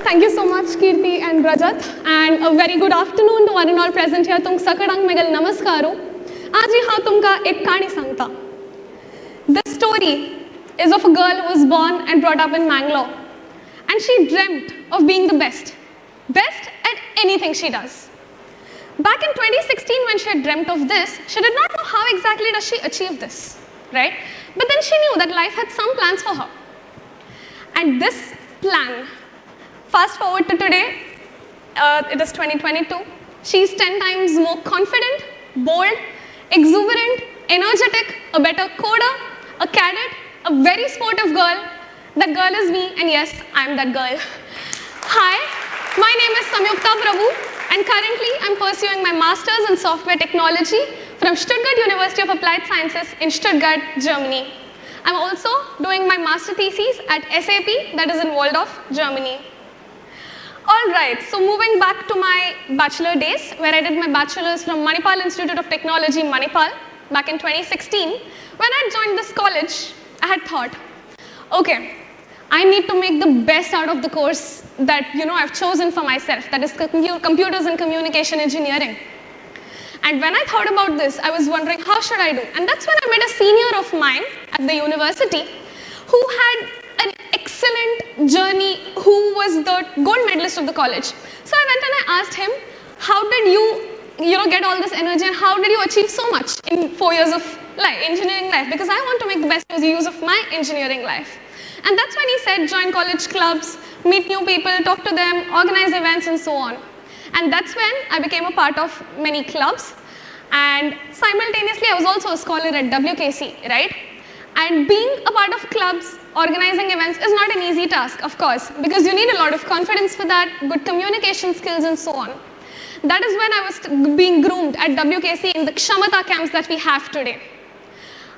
Thank you so much, Kirti and Rajat, and a very good afternoon to one and all present here. तुम सकड़ंग मेगल नमस्कारो. आज यहाँ तुमका एक कहानी सांगता. This story is of a girl who was born and brought up in Mangalore, and she dreamt of being the best at anything she does. Back in 2016, when she had dreamt of this, she did not know how exactly does she achieve this, right? But then she knew that life had some plans for her, and this plan. Fast forward to today, it is 2022. She's 10 times more confident, bold, exuberant, energetic, a better coder, a cadet, a very sportive girl. That girl is me, and yes, I'm that girl. Hi, my name is Samyuktha Prabhu, and currently I'm pursuing my Master's in Software Technology from Stuttgart University of Applied Sciences in Stuttgart, Germany. I'm also doing my master thesis at SAP, that is in Waldorf, Germany. All right, so moving back to my bachelor days, where I did my bachelor's from Manipal Institute of Technology, Manipal, back in 2016. When I joined this college, I had thought, okay, I need to make the best out of the course that I've chosen for myself, that is computers and communication engineering. And when I thought about this, I was wondering, how should I do? And that's when I met a senior of mine at the university who had an excellent journey, who was the gold medalist of the college. So I went and I asked him, how did you get all this energy, and how did you achieve so much in 4 years of engineering life? Because I want to make the best use of my engineering life. And that's when he said, join college clubs, meet new people, talk to them, organize events, and so on. And that's when I became a part of many clubs. And simultaneously, I was also a scholar at WKC, right? And being a part of clubs, organizing events is not an easy task, of course, because you need a lot of confidence for that, good communication skills, and so on. That is when I was being groomed at WKC in the Kshamata camps that we have today.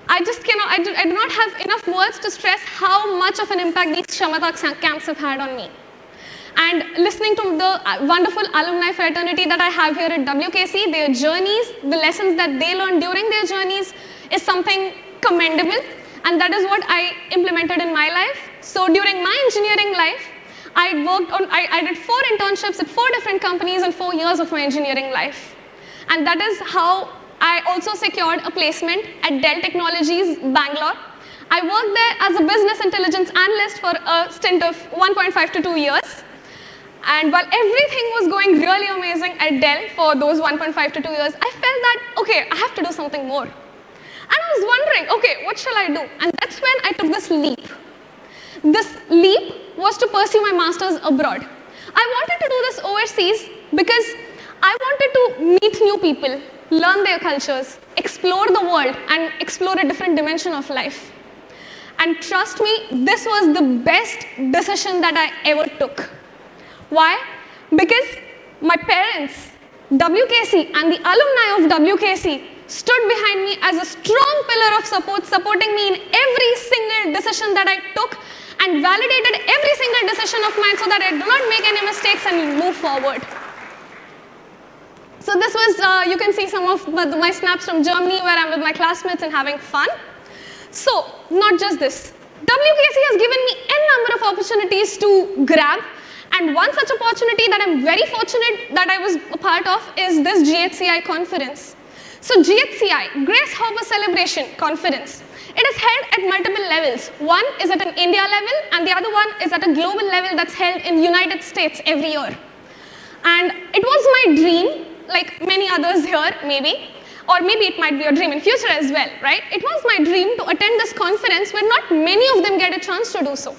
I do not have enough words to stress how much of an impact these Kshamata camps have had on me. And listening to the wonderful alumni fraternity that I have here at WKC, their journeys, the lessons that they learned during their journeys is something commendable. And that is what I implemented in my life. So during my engineering life, I did 4 internships at 4 different companies in 4 years of my engineering life. And that is how I also secured a placement at Dell Technologies, Bangalore. I worked there as a business intelligence analyst for a stint of 1.5 to 2 years. And while everything was going really amazing at Dell for those 1.5 to 2 years, I felt that, okay, I have to do something more. And I was wondering, okay, what shall I do? And that's when I took this leap. This leap was to pursue my master's abroad. I wanted to do this overseas because I wanted to meet new people, learn their cultures, explore the world, and explore a different dimension of life. And trust me, this was the best decision that I ever took. Why? Because my parents, WKC, and the alumni of WKC stood behind me as a strong pillar of support, supporting me in every single decision that I took and validated every single decision of mine so that I do not make any mistakes and move forward. So this was, you can see some of my snaps from Germany where I'm with my classmates and having fun. So, not just this. WKC has given me n number of opportunities to grab. And one such opportunity that I'm very fortunate that I was a part of is this GHCI conference. So GHCI, Grace Hopper Celebration Conference, it is held at multiple levels. One is at an India level and the other one is at a global level that's held in United States every year. And it was my dream, like many others here maybe, or maybe it might be your dream in future as well, right? It was my dream to attend this conference where not many of them get a chance to do so.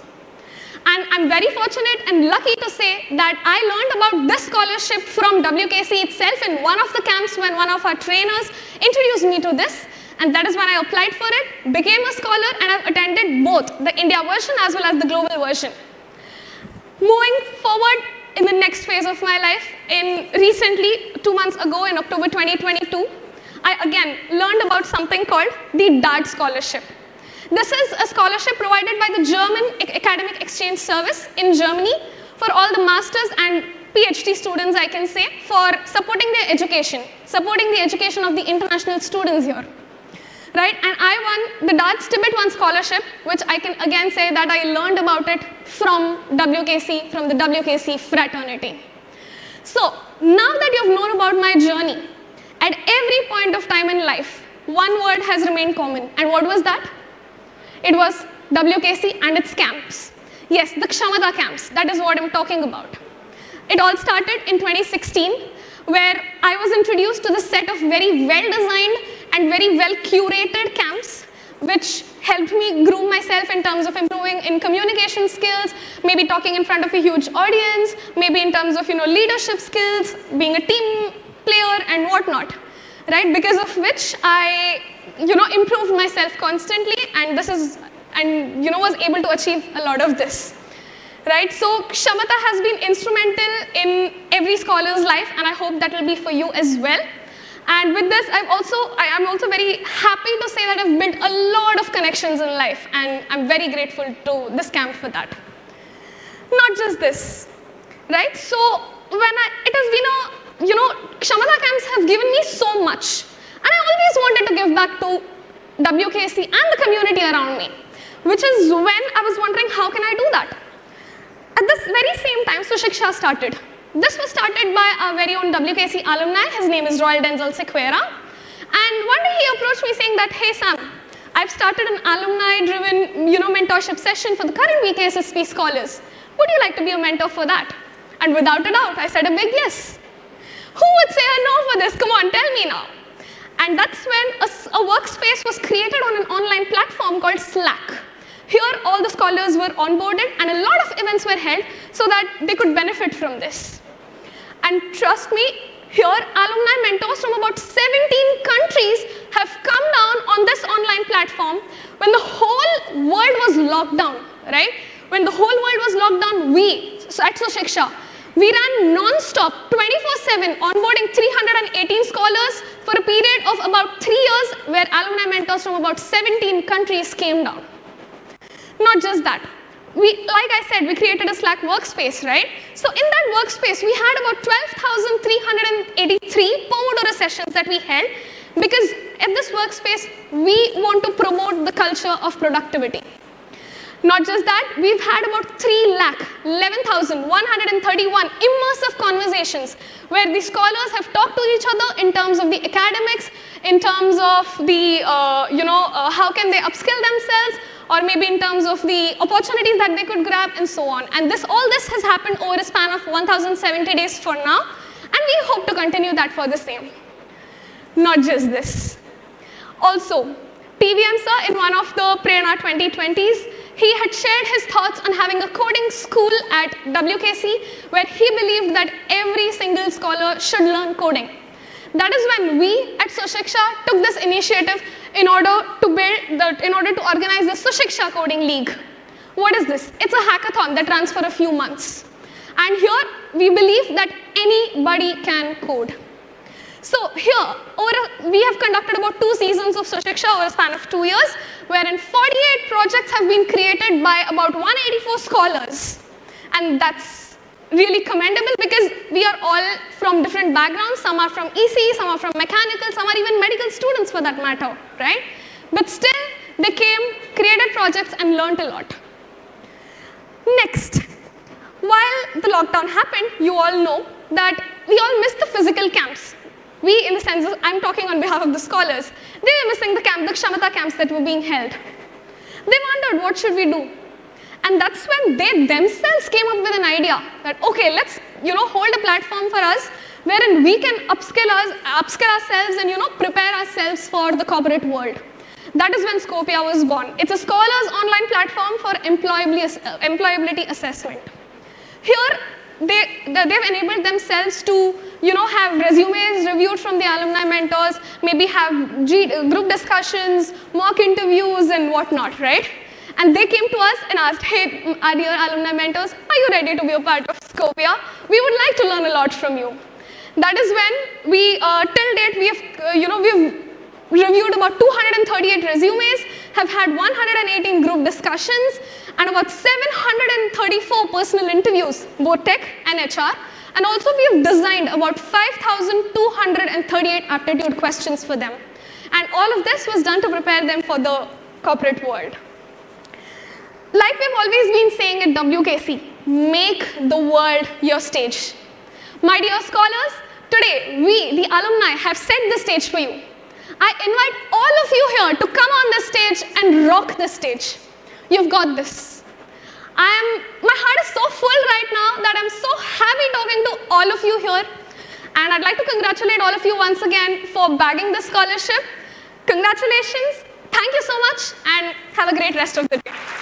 And I'm very fortunate and lucky to say that I learned about this scholarship from WKC itself in one of the camps when one of our trainers introduced me to this. And that is when I applied for it, became a scholar, and I've attended both the India version as well as the global version. Moving forward in the next phase of my life, recently, 2 months ago in October 2022, I again learned about something called the DART scholarship. This is a scholarship provided by the German Academic Exchange Service in Germany for all the masters and PhD students, I can say, for supporting their education, supporting the education of the international students here. right? And I won the Dutch Tibet 1 scholarship, which I can again say that I learned about it from WKC, from the WKC fraternity. So now that you've known about my journey, at every point of time in life, one word has remained common. And what was that? It was WKC and its camps. Yes, the Kshamata camps, that is what I'm talking about. It all started in 2016, where I was introduced to the set of very well-designed and very well-curated camps, which helped me groom myself in terms of improving in communication skills, maybe talking in front of a huge audience, maybe in terms of leadership skills, being a team player and whatnot, right? Because of which I improved myself constantly, and was able to achieve a lot of this, right? So Kshamata has been instrumental in every scholar's life, and I hope that will be for you as well. And with this, I am also very happy to say that I've built a lot of connections in life, and I'm very grateful to this camp for that. Not just this, right? So it has been Kshamata camps have given me so much, and I always wanted to give back to WKC and the community around me, which is when I was wondering, how can I do that? At this very same time, so Shiksha started. This was started by our very own WKC alumni. His name is Royal Denzel Sequeira. And one day he approached me saying that, hey Sam, I've started an alumni-driven mentorship session for the current VKSSP scholars. Would you like to be a mentor for that? And without a doubt, I said a big yes. Who would say a no for this? Come on, tell me now. And that's when a workspace was created on an online platform called Slack. Here, all the scholars were onboarded and a lot of events were held so that they could benefit from this. And trust me, here, alumni mentors from about 17 countries have come down on this online platform when the whole world was locked down, right? When the whole world was locked down, at Shiksha, we ran non-stop, 24/7, onboarding 318 scholars for a period of about 3 years, where alumni mentors from about 17 countries came down. Not just that, like I said, we created a Slack workspace, right? So in that workspace, we had about 12,383 Pomodoro sessions that we held, because at this workspace, we want to promote the culture of productivity. Not just that, we've had about 3,11,131 immersive conversations where the scholars have talked to each other in terms of the academics, in terms of the, how can they upskill themselves, or maybe in terms of the opportunities that they could grab, and so on. And all this has happened over a span of 1,070 days for now, and we hope to continue that for the same. Not just this. Also, PVM sir, in one of the Prerna 2020s, he had shared his thoughts on having a coding school at WKC, where he believed that every single scholar should learn coding. That is when we at Shiksha took this initiative in order to organize the Shiksha Coding League. What is this? It's a hackathon that runs for a few months. And here, we believe that anybody can code. So here, we have conducted about 2 seasons of Shiksha over a span of 2 years, wherein 48 projects have been created by about 184 scholars. And that's really commendable, because we are all from different backgrounds. Some are from EC, some are from mechanical, some are even medical students for that matter, right? But still, they came, created projects, and learned a lot. Next, while the lockdown happened, you all know that we all missed the physical camps. We, in the sense, I'm talking on behalf of the scholars, they were missing the Kshamata camps that were being held. They wondered, what should we do? And that's when they themselves came up with an idea that, okay, let's hold a platform for us wherein we can upskill ourselves and prepare ourselves for the corporate world. That is when Skopya was born. It's a scholars online platform for employability assessment. Here, they've enabled themselves to have resumes reviewed from the alumni mentors, maybe have group discussions, mock interviews, and whatnot, right? And they came to us and asked, hey, our dear alumni mentors, are you ready to be a part of Skopya? We would like to learn a lot from you. That is when we, till date, we've reviewed about 238 resumes, have had 118 group discussions, and about 734 personal interviews, both tech and HR. And also we've designed about 5,238 aptitude questions for them. And all of this was done to prepare them for the corporate world. Like we've always been saying at WKC, make the world your stage. My dear scholars, today we, the alumni, have set the stage for you. I invite all of you here to come on the stage and rock the stage. You've got this. My heart is so full right now that I'm so happy talking to all of you here. And I'd like to congratulate all of you once again for bagging the scholarship. Congratulations. Thank you so much and have a great rest of the day.